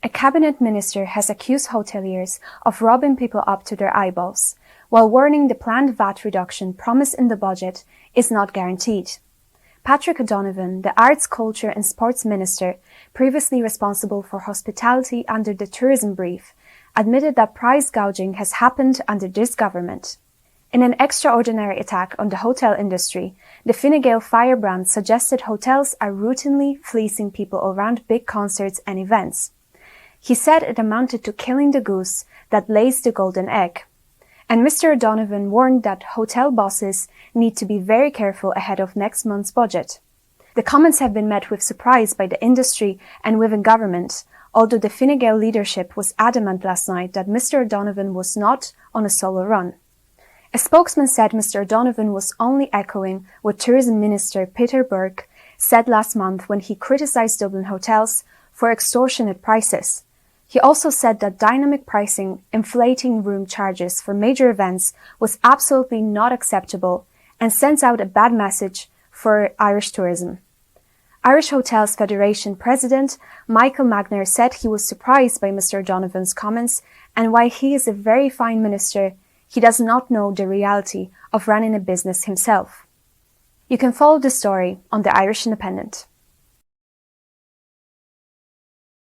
A cabinet minister has accused hoteliers of robbing people up to their eyeballs, while warning the planned VAT reduction promised in the budget is not guaranteed. Patrick O'Donovan, the Arts, Culture and Sports Minister, previously responsible for hospitality under the tourism brief, admitted that price gouging has happened under this government. In an extraordinary attack on the hotel industry, the Fine Gael firebrand suggested hotels are routinely fleecing people around big concerts and events. He said it amounted to killing the goose that lays the golden egg. And Mr. O'Donovan warned that hotel bosses need to be very careful ahead of next month's budget. The comments have been met with surprise by the industry and within government, although the Fine Gael leadership was adamant last night that Mr. O'Donovan was not on a solo run. A spokesman said Mr. O'Donovan was only echoing what Tourism Minister Peter Burke said last month when he criticised Dublin hotels for extortionate prices. He also said that dynamic pricing, inflating room charges for major events was absolutely not acceptable and sends out a bad message for Irish tourism. Irish Hotels Federation President Michael Magner said he was surprised by Mr. O'Donovan's comments, and while he is a very fine minister, he does not know the reality of running a business himself. You can follow the story on the Irish Independent.